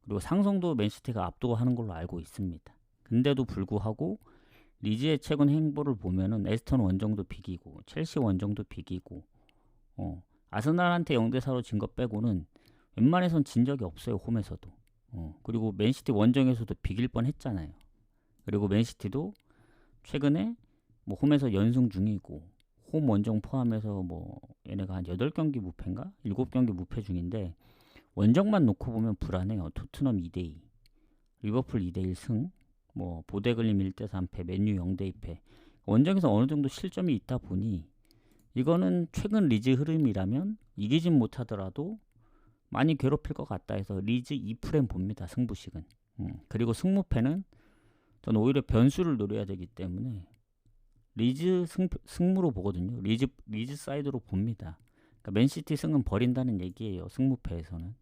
그리고 상성도 맨시티가 압도하는 걸로 알고 있습니다. 근데도 불구하고 리즈의 최근 행보를 보면은 에스턴 원정도 비기고 첼시 원정도 비기고 아스날한테 0대4로 진 것 빼고는 웬만해선 진 적이 없어요. 홈에서도. 그리고 맨시티 원정에서도 비길 뻔 했잖아요. 그리고 맨시티도 최근에 뭐 홈에서 연승 중이고 홈 원정 포함해서 뭐 얘네가 한 8경기 무패인가? 7경기 무패 중인데 원정만 놓고 보면 불안해요. 토트넘 2대2, 리버풀 2대1 승, 뭐 보데글림 1대3패, 맨유 0대2패. 원정에서 어느 정도 실점이 있다 보니 이거는 최근 리즈 흐름이라면 이기진 못하더라도 많이 괴롭힐 것 같다 해서 리즈 2프렘 봅니다. 승부식은. 그리고 승무패는 저는 오히려 변수를 노려야 되기 때문에 리즈 승무로 보거든요. 리즈 사이드로 봅니다. 그러니까 맨시티 승은 버린다는 얘기예요. 승무패에서는.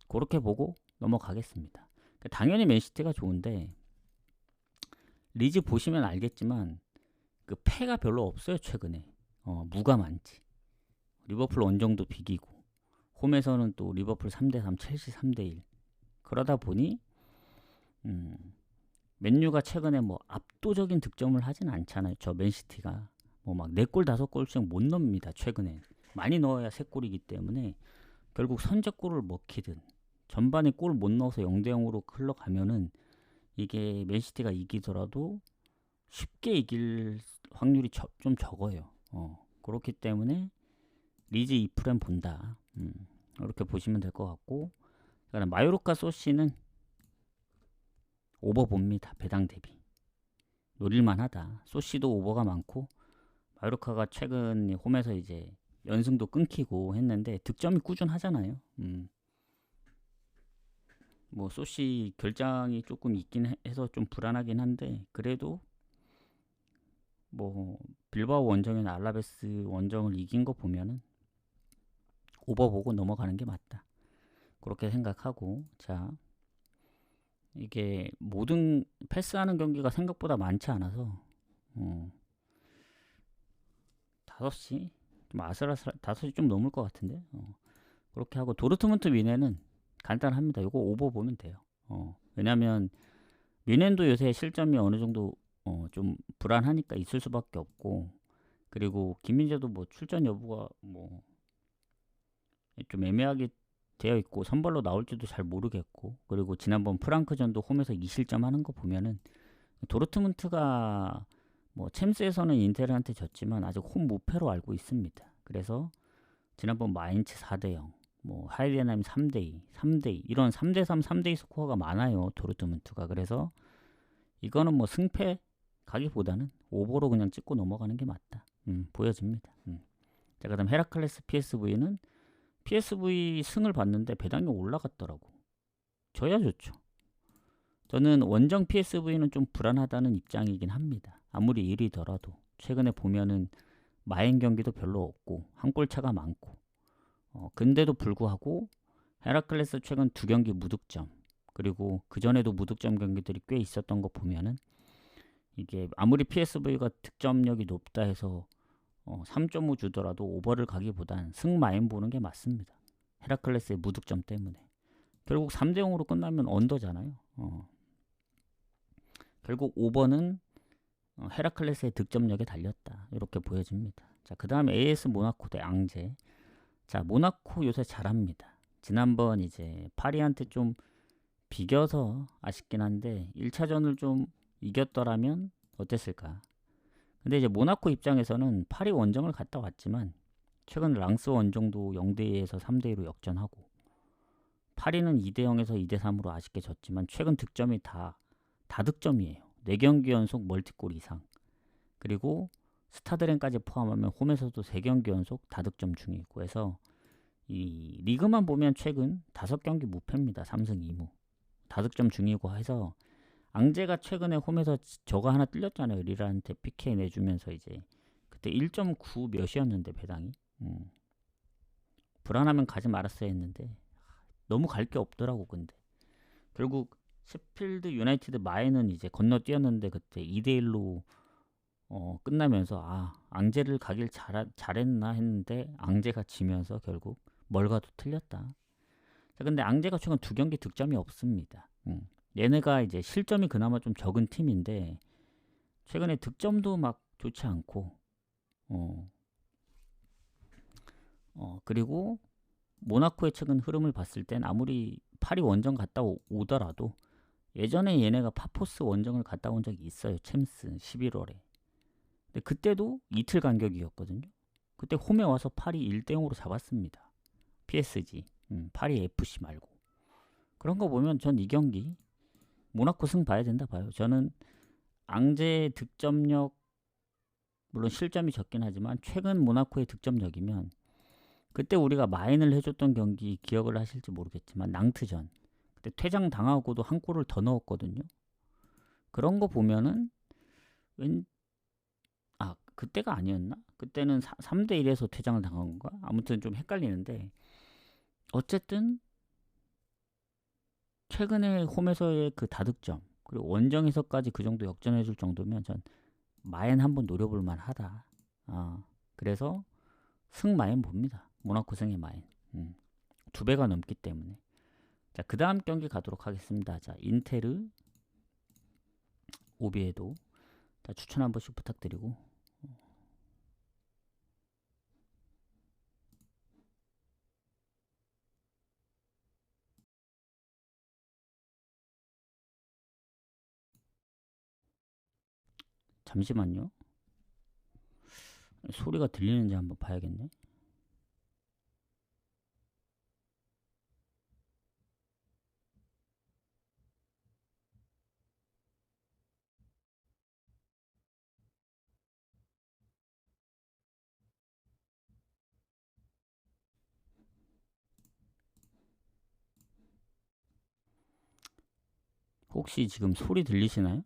그렇게 보고 넘어가겠습니다. 그러니까 당연히 맨시티가 좋은데 리즈 보시면 알겠지만 그 패가 별로 없어요. 최근에. 무가 많지. 리버풀 원정도 비기고 홈에서는 또 리버풀 3대3, 첼시 3대1. 그러다 보니 맨유가 최근에 뭐 압도적인 득점을 하진 않잖아요. 저 맨시티가 뭐 막 4골 5골씩 못 넣습니다. 최근에 많이 넣어야 3골이기 때문에 결국 선제골을 먹히든 전반에 골 못 넣어서 0대0으로 흘러가면은 이게 맨시티가 이기더라도 쉽게 이길 확률이 좀 적어요. 그렇기 때문에 리즈 2프렘 본다. 이렇게 보시면 될 것 같고, 그다음 마요르카 소시는 오버 봅니다. 배당 대비 노릴만하다. 소시도 오버가 많고 마요르카가 최근 홈에서 이제 연승도 끊기고 했는데 득점이 꾸준하잖아요. 뭐 소시 결장이 조금 있긴 해서 좀 불안하긴 한데 그래도 뭐 빌바오 원정이나 알라베스 원정을 이긴 거 보면은 오버 보고 넘어가는 게 맞다. 그렇게 생각하고, 자, 이게 모든 패스하는 경기가 생각보다 많지 않아서 5시 좀 아슬아슬 5시 좀 넘을 것 같은데 그렇게 하고 도르트문트 미네는 간단합니다. 이거 오버 보면 돼요. 왜냐면 미넨도 요새 실점이 어느 정도 좀 불안하니까 있을 수밖에 없고, 그리고 김민재도 뭐 출전 여부가 뭐 좀 애매하게 되어 있고 선발로 나올지도 잘 모르겠고, 그리고 지난번 프랑크전도 홈에서 2실점 하는 거 보면은 도르트문트가 뭐 챔스에서는 인테르한테 졌지만 아직 홈 무패로 알고 있습니다. 그래서 지난번 마인츠 4대0, 뭐 하이덴하임 3대2, 3대2 이런 3대3, 3대2 스코어가 많아요. 도르트문트가. 그래서 이거는 뭐 승패 가기보다는 오버로 그냥 찍고 넘어가는 게 맞다. 보여집니다. 자, 그다음 헤라클레스 PSV는 PSV 승을 봤는데 배당이 올라갔더라고. 저야 좋죠. 저는 원정 PSV는 좀 불안하다는 입장이긴 합니다. 아무리 1위더라도 최근에 보면은 마행 경기도 별로 없고 한 골 차가 많고 근데도 불구하고 헤라클레스 최근 2경기 무득점, 그리고 그전에도 무득점 경기들이 꽤 있었던 거 보면은 이게 아무리 PSV가 득점력이 높다 해서 3.5 주더라도 오버를 가기보단 승마인 보는 게 맞습니다. 헤라클레스의 무득점 때문에. 결국 3대0으로 끝나면 언더잖아요. 결국 오버는 헤라클레스의 득점력에 달렸다. 이렇게 보여집니다. 자, 그 다음에 AS 모나코 대 앙제. 자, 모나코 요새 잘합니다. 지난번 이제 파리한테 좀 비겨서 아쉽긴 한데 1차전을 좀 이겼더라면 어땠을까. 근데 이제 모나코 입장에서는 파리 원정을 갔다 왔지만 최근 랑스 원정도 0대2에서 3대2로 역전하고, 파리는 2대0에서 2대3으로 아쉽게 졌지만 최근 득점이 다 득점이에요. 4경기 연속 멀티골 이상. 그리고 스타드렌까지 포함하면 홈에서도 3경기 연속 다득점 중이고 해서 이 리그만 보면 최근 5경기 무패입니다. 3승 2무. 다득점 중이고 해서 앙제가 최근에 홈에서 저거 하나 뚫렸잖아요. 리라한테 PK 내주면서 이제 그때 1.9 몇이었는데 배당이. 불안하면 가지 말았어야 했는데 너무 갈 게 없더라고. 근데 결국 셰필드 유나이티드 마에는 이제 건너뛰었는데 그때 2대1로 끝나면서 앙제를 가길 잘했나 했는데 앙제가 지면서 결국 뭘가도 틀렸다. 자, 근데 앙제가 최근 2경기 득점이 없습니다. 얘네가 이제 실점이 그나마 좀 적은 팀인데 최근에 득점도 막 좋지 않고 그리고 모나코의 최근 흐름을 봤을 땐 아무리 파리 원정 갔다 오더라도 예전에 얘네가 파포스 원정을 갔다 온 적이 있어요. 챔스 11월에. 근데 그때도 이틀 간격이었거든요. 그때 홈에 와서 파리 1대0으로 잡았습니다. PSG. 파리 FC 말고. 그런 거 보면 전 이 경기 모나코 승 봐야 된다 봐요. 저는 앙제 득점력 물론 실점이 적긴 하지만 최근 모나코의 득점력이면 그때 우리가 마인을 해줬던 경기 기억을 하실지 모르겠지만 낭트전 그때 퇴장 당하고도 한 골을 더 넣었거든요. 그런 거 보면은 그때가 아니었나? 그때는 3대1에서 퇴장을 당한 건가? 아무튼 좀 헷갈리는데 어쨌든 최근에 홈에서의 그 다득점 그리고 원정에서까지 그 정도 역전해줄 정도면 전 마엔 한번 노려볼 만하다. 그래서 승 마엔 봅니다. 모나코 승의 마엔. 2배가 넘기 때문에. 자, 그 다음 경기 가도록 하겠습니다. 자, 인테르 오비에도 자, 추천 한 번씩 부탁드리고 잠시만요. 소리가 들리는지 한번 봐야겠네. 혹시 지금 소리 들리시나요?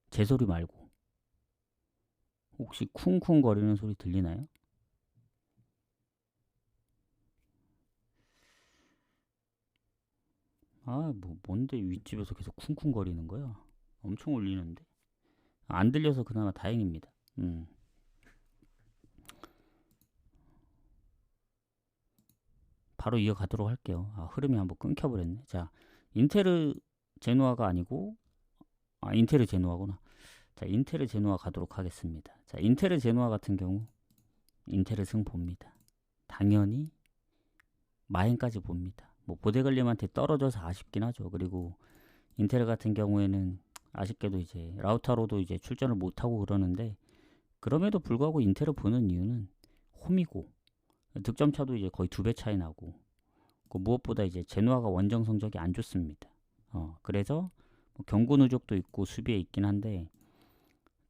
제 소리 말고 혹시 쿵쿵 거리는 소리 들리나요? 뭔데 윗집에서 계속 쿵쿵 거리는 거야? 엄청 울리는데? 안 들려서 그나마 다행입니다. 바로 이어가도록 할게요. 흐름이 한번 끊겨버렸네. 자, 인테르 제노아가 아니고 인테르 제노아구나. 자, 인테르 제노아 가도록 하겠습니다. 자, 인테르 제노아 같은 경우 인테르 승 봅니다. 당연히 마인까지 봅니다. 뭐 보데글림한테 떨어져서 아쉽긴 하죠. 그리고 인테르 같은 경우에는 아쉽게도 이제 라우타로도 이제 출전을 못하고 그러는데 그럼에도 불구하고 인테르 보는 이유는 홈이고 득점 차도 이제 거의 2배 차이 나고 무엇보다 이제 제노아가 원정 성적이 안 좋습니다. 그래서 뭐 경고 누적도 있고 수비에 있긴 한데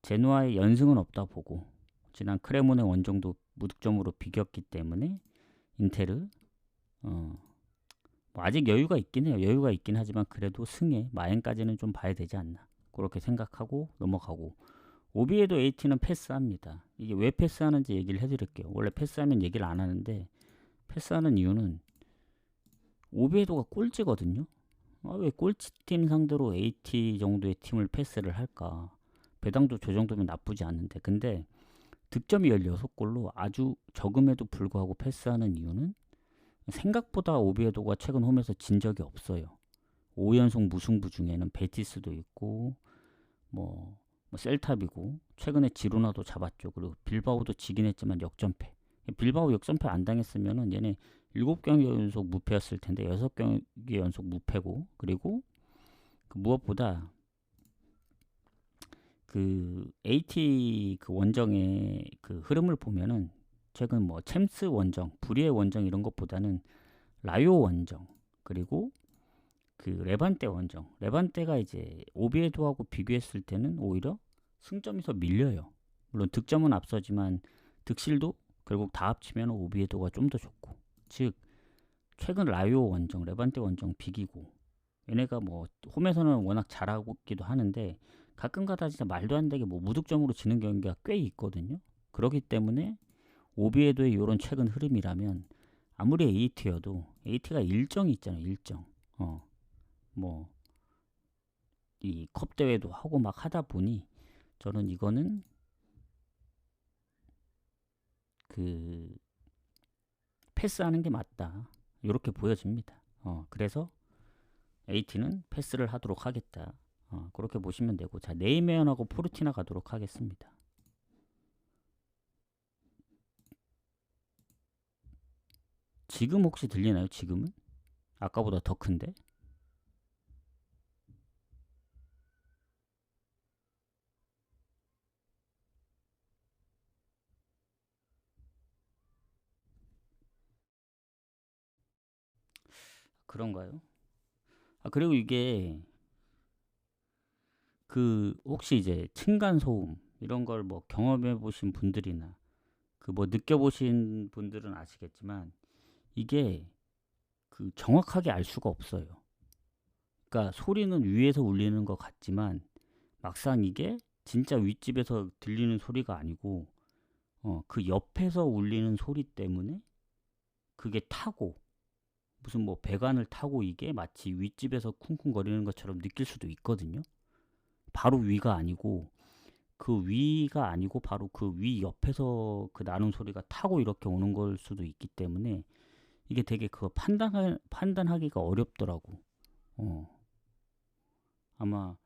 제노아의 연승은 없다 보고 지난 크레모네 원정도 무득점으로 비겼기 때문에 인테르 뭐 아직 여유가 있긴 해요. 여유가 있긴 하지만 그래도 승에 마엔까지는 좀 봐야 되지 않나 그렇게 생각하고 넘어가고 오비에도 AT는 패스합니다. 이게 왜 패스하는지 얘기를 해드릴게요. 원래 패스하면 얘기를 안 하는데 패스하는 이유는 오비에도가 꼴찌거든요. 왜 꼴찌팀 상대로 AT 정도의 팀을 패스를 할까? 배당도 저 정도면 나쁘지 않은데 근데 득점이 16골로 아주 적음에도 불구하고 패스하는 이유는 생각보다 오비에도가 최근 홈에서 진 적이 없어요. 5연속 무승부 중에는 베티스도 있고 뭐 셀탑이고 최근에 지로나도 잡았죠. 그리고 빌바오도 지긴 했지만 역전패. 빌바오 역전패 안 당했으면은 얘네 7경기 연속 무패였을 텐데 6경기 연속 무패고 그리고 무엇보다 그 AT 그 원정의 그 흐름을 보면은 최근 뭐 챔스 원정, 불리의 원정 이런 것보다는 라요 원정 그리고 그 레반떼 원정. 레반떼가 이제 오비에도하고 비교했을 때는 오히려 승점이 더 밀려요. 물론 득점은 앞서지만 득실도 결국 다 합치면 오비에도가 좀 더 좋고. 즉 최근 라요 원정, 레반떼 원정 비기고 얘네가 뭐 홈에서는 워낙 잘하고 있기도 하는데 가끔가다 진짜 말도 안 되게 뭐 무득점으로 지는 경기가 꽤 있거든요. 그렇기 때문에 오비에도의 이런 최근 흐름이라면 아무리 AT여도 AT가 일정이 있잖아요. 일정. 뭐 이 컵 대회도 하고 막 하다 보니 저는 이거는 그 패스하는 게 맞다 이렇게 보여집니다. 그래서 AT는 패스를 하도록 하겠다. 그렇게 보시면 되고, 자, 네이메언하고 포르티나 가도록 하겠습니다. 지금 혹시 들리나요? 지금은? 아까보다 더 큰데? 그런가요? 그리고 이게 그 혹시 이제 층간 소음 이런 걸 뭐 경험해 보신 분들이나 그 뭐 느껴보신 분들은 아시겠지만 이게 그 정확하게 알 수가 없어요. 그러니까 소리는 위에서 울리는 것 같지만 막상 이게 진짜 윗집에서 들리는 소리가 아니고 그 옆에서 울리는 소리 때문에 그게 타고 무슨 뭐 배관을 타고 이게 마치 윗집에서 쿵쿵거리는 것처럼 느낄 수도 있거든요. 바로 위가 아니고 그 위가 아니고 바로 그 위 옆에서 그 나는 소리가 타고 이렇게 오는 걸 수도 있기 때문에 이게 되게 그거 판단하기가 어렵더라고. 어, 아마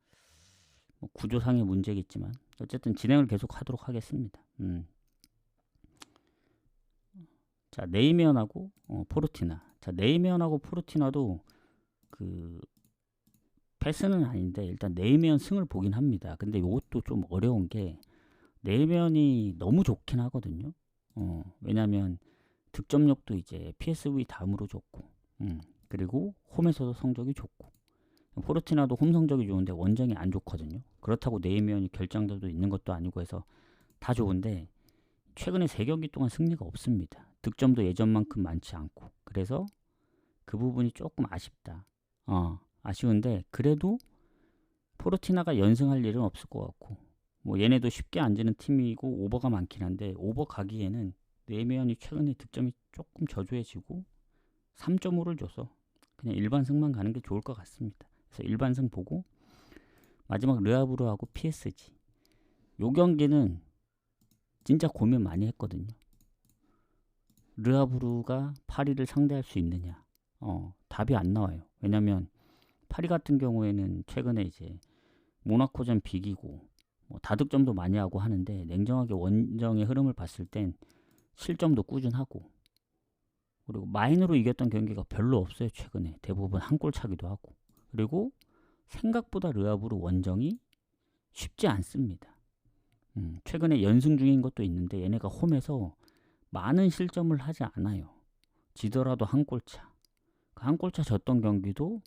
뭐 구조상의 문제겠지만 어쨌든 진행을 계속 하도록 하겠습니다. 자, 네이메언하고 포르티나. 자, 네이메언하고 포르티나도 그 패스는 아닌데 일단 네이메언 승을 보긴 합니다. 근데 이것도 좀 어려운 게 네이메언이 너무 좋긴 하거든요. 왜냐면 득점력도 이제 PSV 다음으로 좋고, 그리고 홈에서도 성적이 좋고, 포르티나도 홈 성적이 좋은데 원정이 안 좋거든요. 그렇다고 네이메언이 결장자도 있는 것도 아니고 해서 다 좋은데 최근에 3경기 동안 승리가 없습니다. 득점도 예전만큼 많지 않고 그래서 그 부분이 조금 아쉽다. 아쉬운데 그래도 포르티나가 연승할 일은 없을 것 같고 뭐 얘네도 쉽게 안 지는 팀이고 오버가 많긴 한데 오버 가기에는 네이메언이 최근에 득점이 조금 저조해지고 3.5를 줘서 그냥 일반승만 가는 게 좋을 것 같습니다. 그래서 일반승 보고 마지막 르아브르하고 PSG 요 경기는 진짜 고민 많이 했거든요. 르아브르가 파리를 상대할 수 있느냐? 답이 안 나와요. 왜냐면 파리 같은 경우에는 최근에 이제 모나코전 비기고 뭐 다득점도 많이 하고 하는데 냉정하게 원정의 흐름을 봤을 땐 실점도 꾸준하고 그리고 마인으로 이겼던 경기가 별로 없어요. 최근에 대부분 한 골 차기도 하고 그리고 생각보다 르아브르 원정이 쉽지 않습니다. 최근에 연승 중인 것도 있는데 얘네가 홈에서 많은 실점을 하지 않아요. 지더라도 한 골차. 그 한 골차 졌던 경기도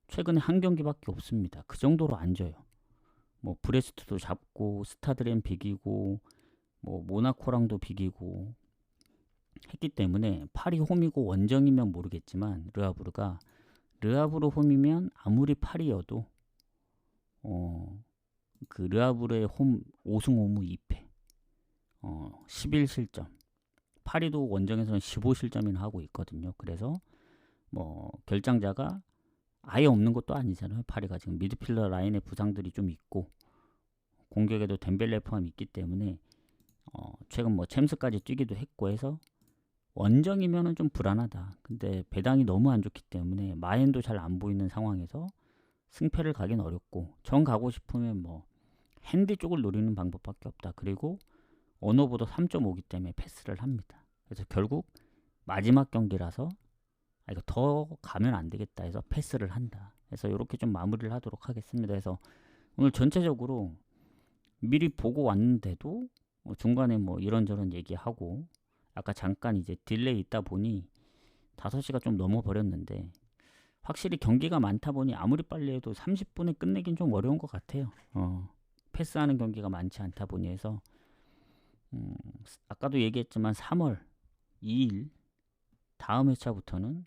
최근에 한 경기밖에 없습니다. 그 정도로 안 져요. 뭐 브레스트도 잡고 스타드렌 비기고 뭐 모나코랑도 비기고 했기 때문에 파리 홈이고 원정이면 모르겠지만 르아브르 홈이면 아무리 파리여도 그 르아브르의 홈 5승 5무 2패 11실점 파리도 원정에서는 15실점이나 하고 있거든요. 그래서 뭐 결장자가 아예 없는 것도 아니잖아요. 파리가 지금 미드필더 라인에 부상들이 좀 있고 공격에도 덴벨레 포함 있기 때문에 최근 뭐 챔스까지 뛰기도 했고 해서 원정이면은 좀 불안하다. 근데 배당이 너무 안 좋기 때문에 마엔도 잘 안 보이는 상황에서 승패를 가긴 어렵고 정 가고 싶으면 뭐 핸디 쪽을 노리는 방법밖에 없다. 그리고 언어보다 3.5기 때문에 패스를 합니다. 그래서 결국 마지막 경기라서 이거 더 가면 안 되겠다 해서 패스를 한다. 그래서 이렇게 좀 마무리를 하도록 하겠습니다. 그래서 오늘 전체적으로 미리 보고 왔는데도 중간에 뭐 이런저런 얘기하고 아까 잠깐 이제 딜레이 있다 보니 5시가 좀 넘어버렸는데 확실히 경기가 많다 보니 아무리 빨리 해도 30분에 끝내긴 좀 어려운 것 같아요. 패스하는 경기가 많지 않다 보니 해서 아까도 얘기했지만 3월 2일 다음 회차부터는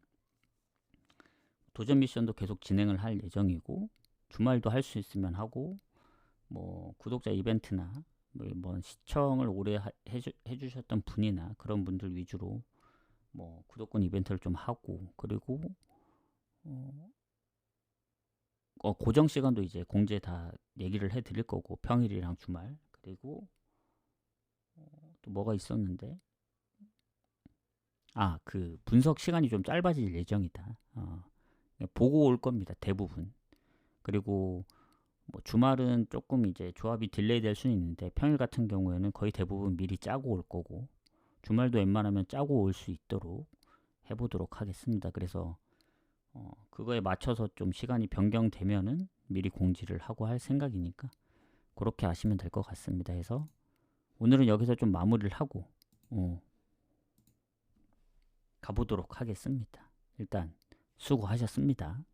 도전 미션도 계속 진행을 할 예정이고 주말도 할 수 있으면 하고 뭐 구독자 이벤트나 뭐 시청을 오래 해주셨던 분이나 그런 분들 위주로 뭐 구독권 이벤트를 좀 하고 그리고 고정 시간도 이제 공지에 다 얘기를 해 드릴 거고, 평일이랑 주말. 그리고 또 뭐가 있었는데, 그 분석 시간이 좀 짧아질 예정이다. 보고 올 겁니다, 대부분. 그리고 뭐 주말은 조금 이제 조합이 딜레이 될 수는 있는데, 평일 같은 경우에는 거의 대부분 미리 짜고 올 거고, 주말도 웬만하면 짜고 올 수 있도록 해보도록 하겠습니다. 그래서 그거에 맞춰서 좀 시간이 변경되면은 미리 공지를 하고 할 생각이니까 그렇게 하시면 될 것 같습니다. 해서 오늘은 여기서 좀 마무리를 하고 가보도록 하겠습니다. 일단 수고하셨습니다.